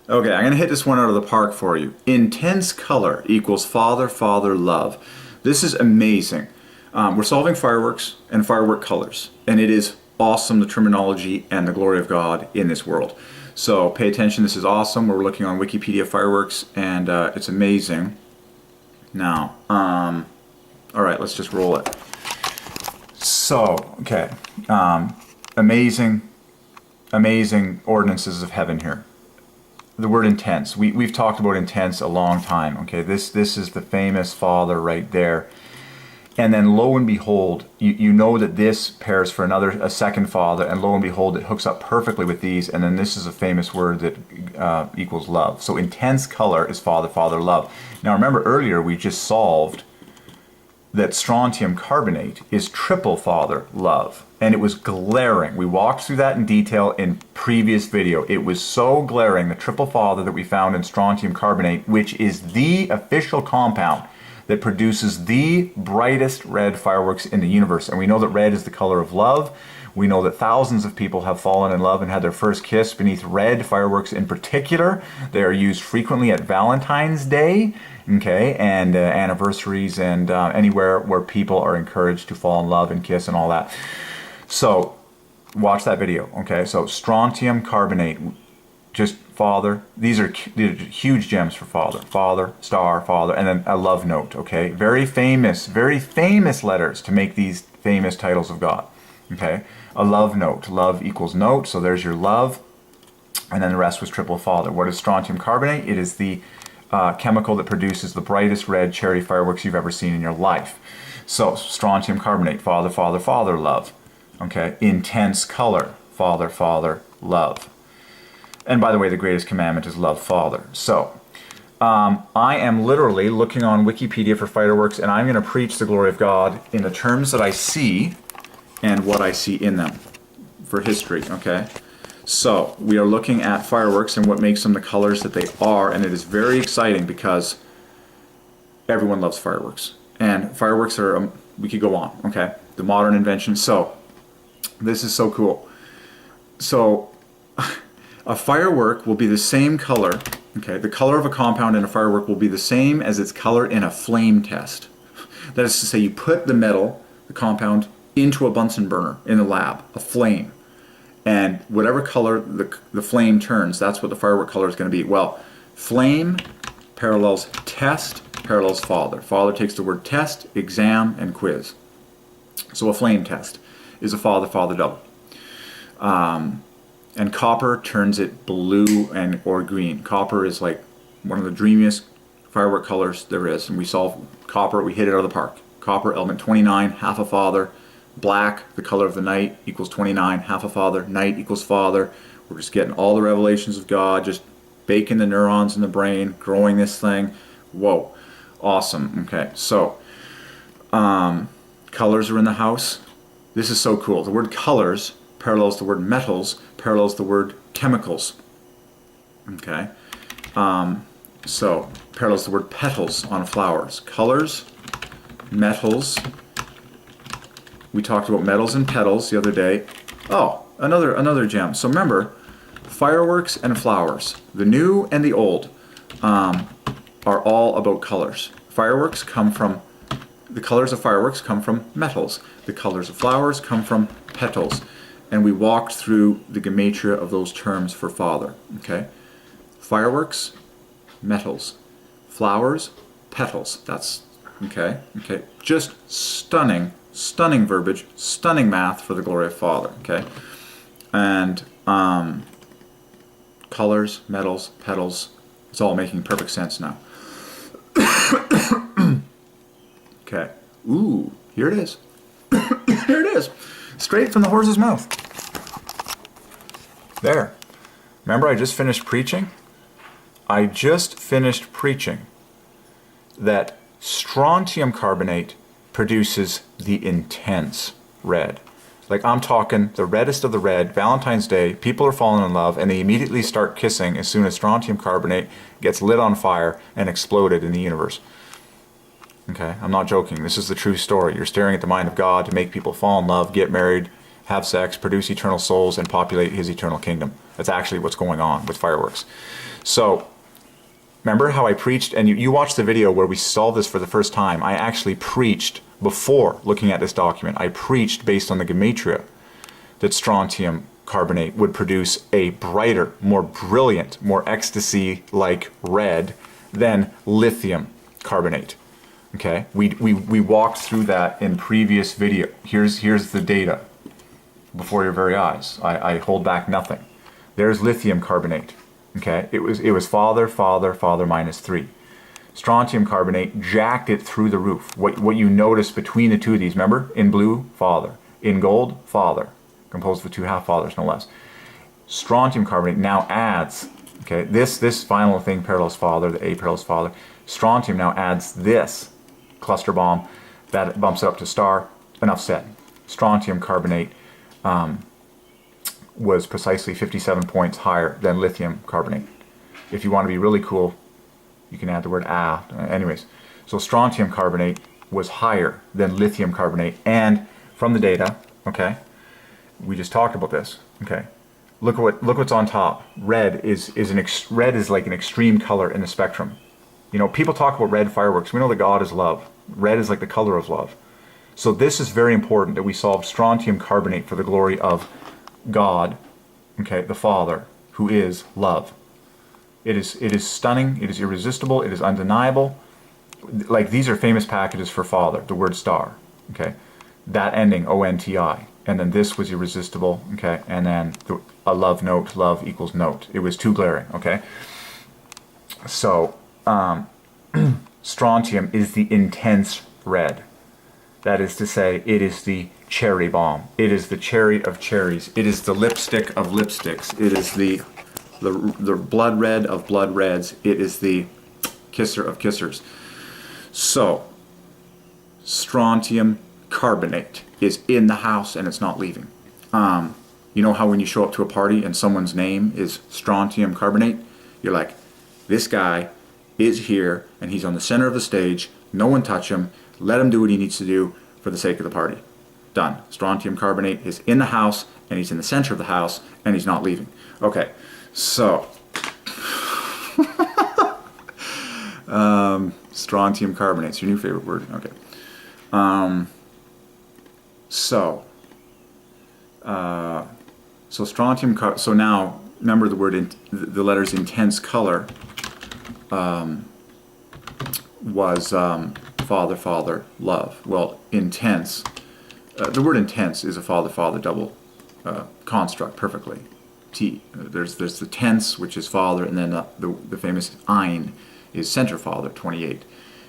Okay, I'm going to hit this one out of the park for you. Intense color equals father, father, love. This is amazing. We're solving fireworks and firework colors, and it is awesome, the terminology and the glory of God in this world. So pay attention, this is awesome. We're looking on Wikipedia fireworks, and it's amazing. Now, all right, let's just roll it. So, okay, amazing ordinances of heaven here. The word intense. We've talked about intense a long time. Okay, this is the famous father right there. And then lo and behold, you know that this pairs for a second father, and lo and behold, it hooks up perfectly with these. And then this is a famous word that equals love. So intense color is father, father, love. Now remember earlier we just solved that strontium carbonate is triple father, love. And it was glaring. We walked through that in detail in previous video. It was so glaring, the triple father that we found in strontium carbonate, which is the official compound that produces the brightest red fireworks in the universe. And we know that red is the color of love. We know that thousands of people have fallen in love and had their first kiss beneath red fireworks in particular. They are used frequently at Valentine's Day, okay, and anniversaries, and anywhere where people are encouraged to fall in love and kiss and all that. So watch that video, okay? So strontium carbonate, just father. These are huge gems for father. Father, star, father, and then a love note, okay? Very famous letters to make these famous titles of God, okay? A love note. Love equals note, so there's your love. And then the rest was triple father. What is strontium carbonate? It is the chemical that produces the brightest red cherry fireworks you've ever seen in your life. So strontium carbonate, father, father, father, love. Okay, intense color, father, father, love. And by the way, the greatest commandment is love Father. So, I am literally looking on Wikipedia for fireworks, and I'm going to preach the glory of God in the terms that I see and what I see in them for history, okay? So, we are looking at fireworks and what makes them the colors that they are, and it is very exciting because everyone loves fireworks. And fireworks are, we could go on, okay? The modern invention. So, this is so cool. So, a firework will be the same color, okay? The color of a compound in a firework will be the same as its color in a flame test. That is to say, you put the metal, the compound, into a Bunsen burner in the lab, a flame. And whatever color the flame turns, that's what the firework color is going to be. Well, flame parallels test, parallels father. Father takes the word test, exam, and quiz. So a flame test is a father, father double. And copper turns it blue and or green. Copper is like one of the dreamiest firework colors there is. And we solve copper, we hit it out of the park. Copper, element 29, half a father. Black, the color of the night, equals 29, half a father. Night equals father. We're just getting all the revelations of God, just baking the neurons in the brain, growing this thing. Whoa, awesome. Okay, so colors are in the house. This is so cool. The word colors parallels the word metals, parallels the word chemicals. Okay, so parallels the word petals on flowers. Colors, metals. We talked about metals and petals the other day. Oh, another gem. So remember, fireworks and flowers, the new and the old, are all about colors. Fireworks come from, the colors of fireworks come from metals. The colors of flowers come from petals. And we walked through the Gematria of those terms for father, okay? Fireworks, metals. Flowers, petals. That's, okay? Okay, just stunning verbiage, stunning math for the glory of Father, okay? And colors, metals, petals, it's all making perfect sense now. Okay, ooh, here it is. Here it is, straight from the horse's mouth. There. Remember I just finished preaching? I just finished preaching that strontium carbonate produces the intense red. Like, I'm talking the reddest of the red. Valentine's Day, people are falling in love and they immediately start kissing as soon as strontium carbonate gets lit on fire and exploded in the universe. Okay, I'm not joking. This is the true story. You're staring at the mind of God to make people fall in love, get married, have sex, produce eternal souls, and populate his eternal kingdom. That's actually what's going on with fireworks. So, remember how I preached, and you watched the video where we solved this for the first time. I actually preached, before looking at this document, I preached based on the Gematria that strontium carbonate would produce a brighter, more brilliant, more ecstasy-like red than lithium carbonate. Okay, we walked through that in previous video. Here's the data before your very eyes. I hold back nothing. There's lithium carbonate. Okay, it was father minus 3. Strontium carbonate jacked it through the roof. What you notice between the two of these, remember? In blue, father. In gold, father. Composed of 2 half-fathers, no less. Strontium carbonate now adds, okay, this final thing parallels father, the A parallels father. Strontium now adds this cluster bomb that bumps it up to star. Enough said. Strontium carbonate was precisely 57 points higher than lithium carbonate. If you want to be really cool, you can add the word ah. Anyways, so strontium carbonate was higher than lithium carbonate, and from the data, okay, we just talked about this. Okay, look what's on top. Red is like an extreme color in the spectrum. You know, people talk about red fireworks. We know that God is love. Red is like the color of love. So this is very important that we solve strontium carbonate for the glory of God, okay, the Father, who is love. It is stunning. It is irresistible. It is undeniable. Like, these are famous packages for Father. The word star. Okay, that ending ONTI. And then this was irresistible, okay, and then a love note, love equals note. It was too glaring, okay? So, strontium is the intense red. That is to say, it is the cherry bomb. It is the cherry of cherries. It is the lipstick of lipsticks. It is the blood red of blood reds. It is the kisser of kissers. So, strontium carbonate is in the house and it's not leaving. You know how when you show up to a party and someone's name is strontium carbonate, you're like, this guy is here and he's on the center of the stage, no one touch him, let him do what he needs to do for the sake of the party. Done. Strontium carbonate is in the house and he's in the center of the house and he's not leaving. Okay, so strontium carbonate's your new favorite word. Okay. So strontium. So now remember the word the letters intense color was father love. Well, intense. The word intense is a father double construct perfectly. There's the tense, which is father, and then the famous ein is center father 28,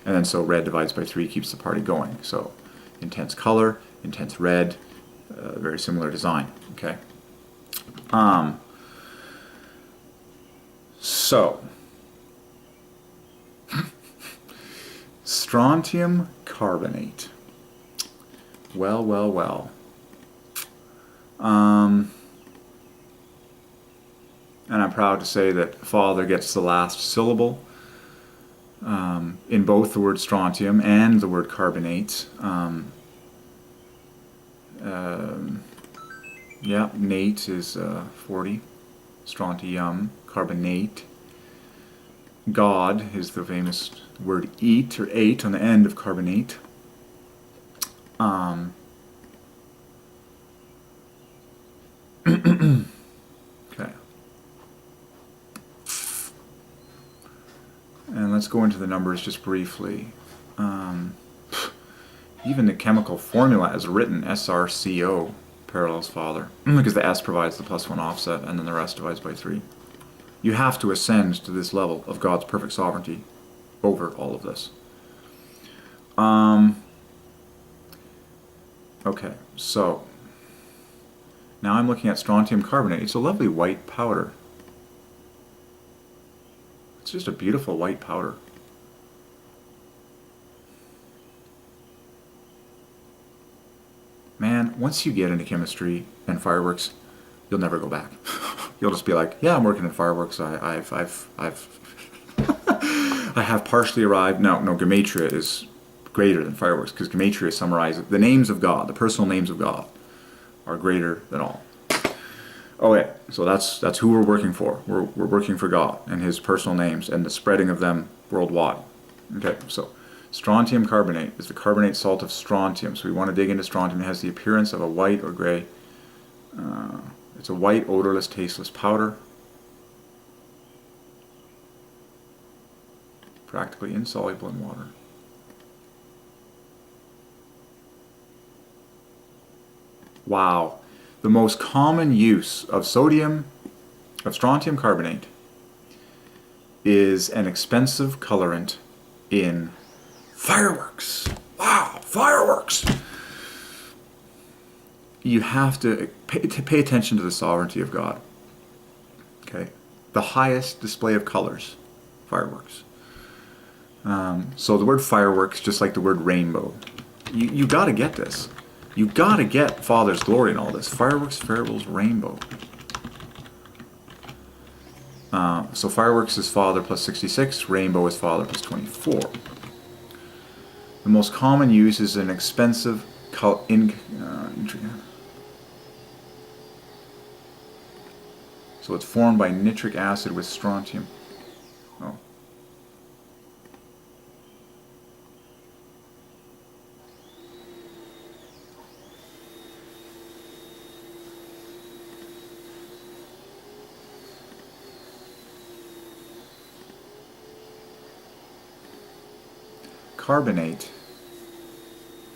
and then so red divides by 3 keeps the party going. So intense color. Intense red, very similar design. Okay. So strontium carbonate. Well. And I'm proud to say that father gets the last syllable in both the word strontium and the word carbonate. Yeah, nate is 40. Strontium, carbonate. God is the famous word eat, or ate, on the end of carbonate. Okay. And let's go into the numbers just briefly. Even the chemical formula as written, SrCO, parallels father, because the S provides the +1 offset, and then the rest divides by 3. You have to ascend to this level of God's perfect sovereignty over all of this. Okay, so now I'm looking at strontium carbonate. It's a lovely white powder. It's just a beautiful white powder. Man, once you get into chemistry and fireworks, you'll never go back. You'll just be like, yeah, I'm working in fireworks. I have partially arrived. No, Gematria is greater than fireworks, because Gematria summarizes the names of God, the personal names of God, are greater than all. Okay, so that's who we're working for. We're working for God and His personal names and the spreading of them worldwide. Okay, so strontium carbonate is the carbonate salt of strontium. So we want to dig into strontium. It has the appearance of a white or gray. It's a white, odorless, tasteless powder. Practically insoluble in water. Wow. The most common use of strontium carbonate, is an expensive colorant in fireworks. Wow, fireworks! You have to pay attention to the sovereignty of God. Okay? The highest display of colors, fireworks. So the word fireworks, just like the word rainbow, you got to get this. You got to get Father's glory in all this. Fireworks, fables, rainbow. So fireworks is Father plus 66. Rainbow is Father plus 24. The most common use is an expensive so it's formed by nitric acid with strontium. Oh. Carbonate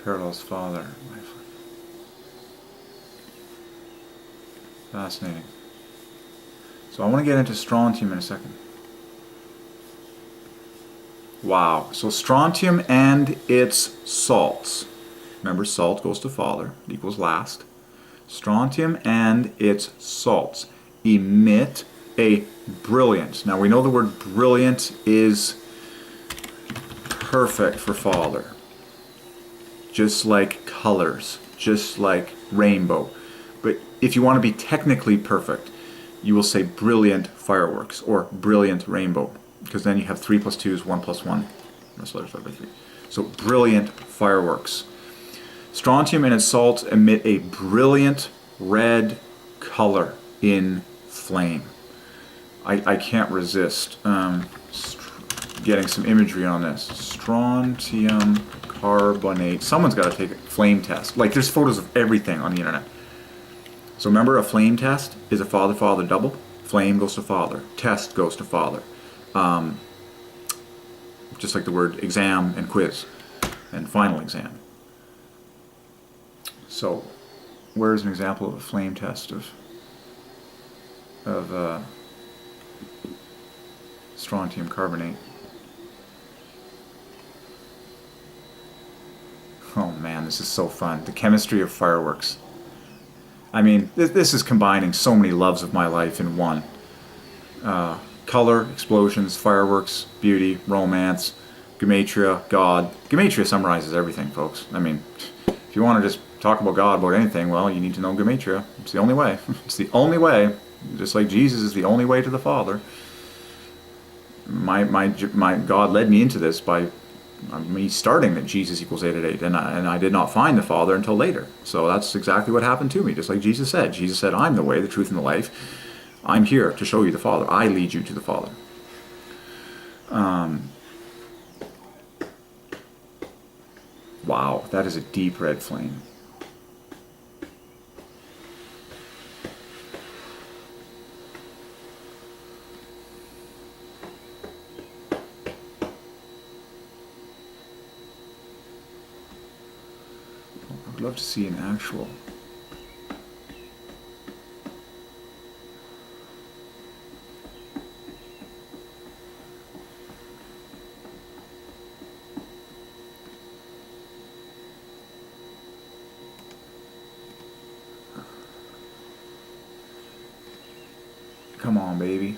parallels Father. Fascinating. So I want to get into strontium in a second. Wow. So strontium and its salts. Remember, salt goes to Father. It equals last. Strontium and its salts emit a brilliant. Now we know the word brilliant is perfect for Father. Just like colors. Just like rainbow. But if you want to be technically perfect, you will say brilliant fireworks or brilliant rainbow, because then you have 3 plus 2 is 1 plus 1. That's letters 5 by 3. So brilliant fireworks. Strontium and its salts emit a brilliant red color in flame. I can't resist getting some imagery on this. Strontium carbonate. Someone's got to take a flame test. Like, there's photos of everything on the internet. So remember, a flame test is a father-father double. Flame goes to Father. Test goes to Father. Just like the word exam and quiz and final exam. So where's an example of a flame test of strontium carbonate? Oh man, this is so fun. The chemistry of fireworks. I mean, this is combining so many loves of my life in one. Color, explosions, fireworks, beauty, romance, Gematria, God. Gematria summarizes everything, folks. I mean, if you want to just talk about God, about anything, well, you need to know Gematria. It's the only way. It's the only way. Just like Jesus is the only way to the Father. My God led me into this by me starting that Jesus equals 8 at 8, and I did not find the Father until later. So that's exactly what happened to me, just like Jesus said. Jesus said, I'm the way, the truth, and the life. I'm here to show you the Father. I lead you to the Father. Wow, that is a deep red flame. I'd love to see an actual. Come on, baby.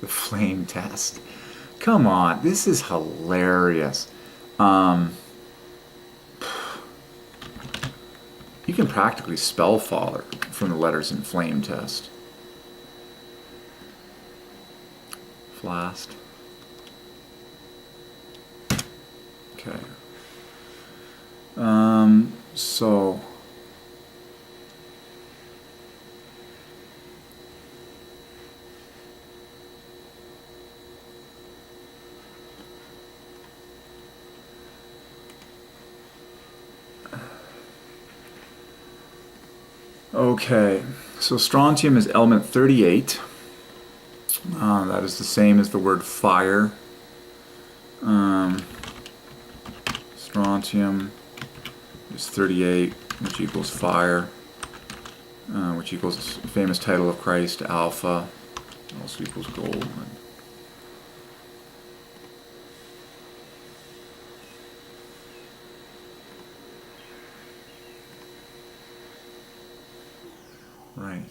The flame test. Come on, this is hilarious. You can practically spell Father from the letters in flame test. last. Okay. So okay, so strontium is element 38. That is the same as the word fire. Strontium is 38, which equals fire, which equals famous title of Christ, alpha, also equals gold. Right.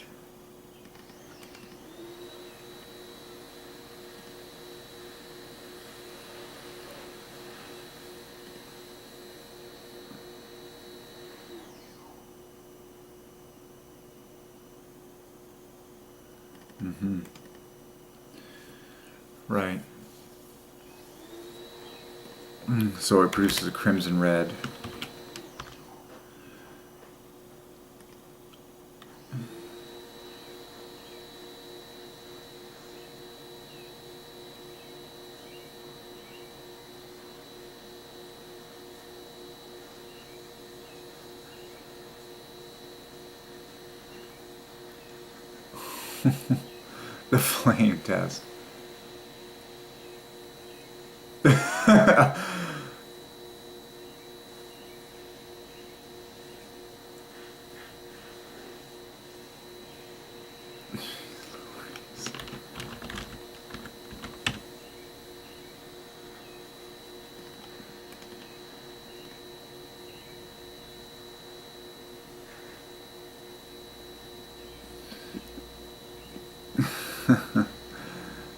Mm-hmm. Right. So it produces a crimson red. The flame test.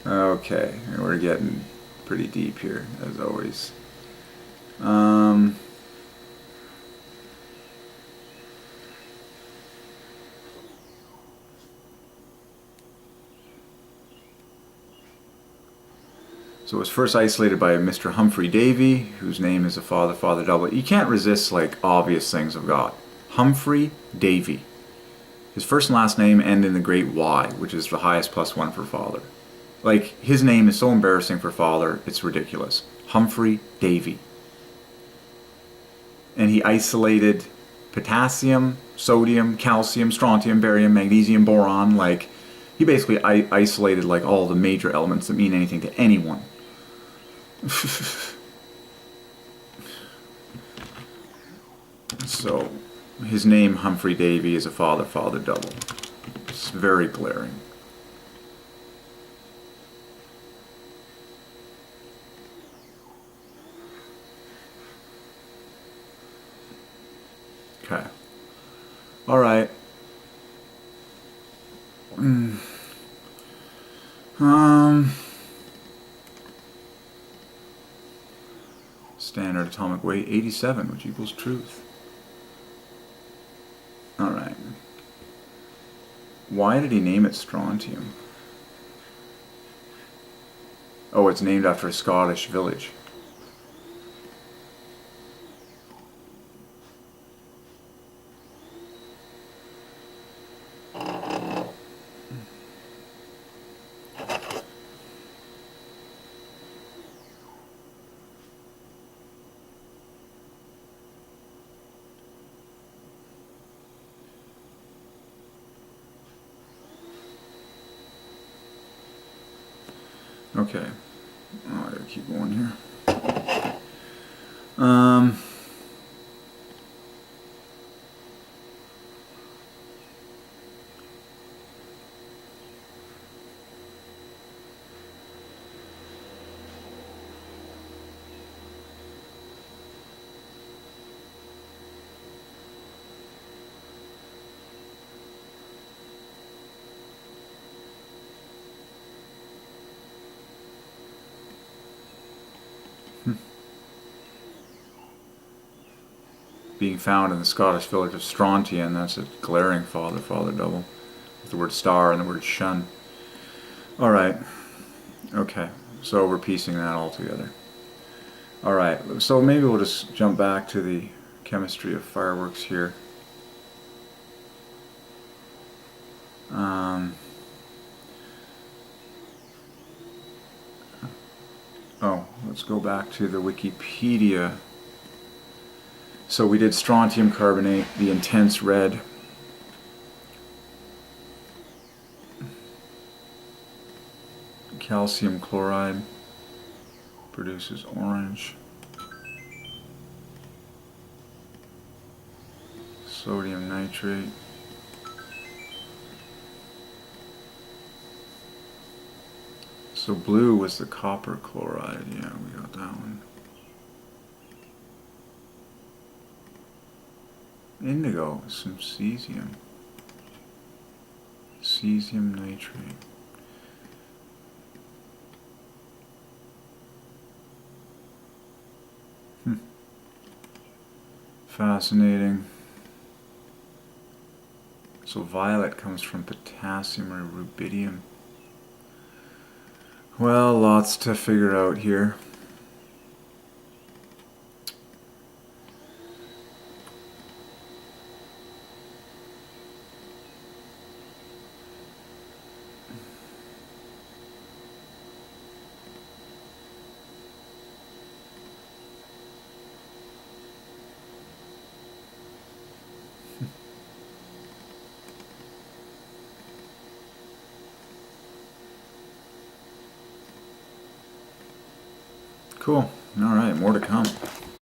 Okay, we're getting pretty deep here, as always. So it was first isolated by Mr. Humphrey Davy, whose name is a father double. You can't resist like obvious things of God. Humphrey Davy. His first and last name end in the great Y, which is the highest plus one for father. Like, his name is so embarrassing for father, it's ridiculous. Humphrey Davy. And he isolated potassium, sodium, calcium, strontium, barium, magnesium, boron. Like, he basically isolated like all the major elements that mean anything to anyone. So, his name, Humphrey Davy, is a father double. It's very glaring. Okay. All right. Standard atomic weight 87, which equals truth. All right. Why did he name it strontium? Oh, it's named after a Scottish village. Okay. Oh, I gotta keep going here. Being found in the Scottish village of Strontian, that's a glaring father double. With the word star and the word shun. Alright. Okay, so we're piecing that all together. All right, so maybe we'll just jump back to the chemistry of fireworks here. Oh, let's go back to the Wikipedia. So we did strontium carbonate, the intense red. Calcium chloride produces orange. Sodium nitrate. So blue was the copper chloride. Yeah, we got that one. Indigo, some cesium. Cesium nitrate. Fascinating. So violet comes from potassium or rubidium. Well, lots to figure out here. Cool. All right, more to come.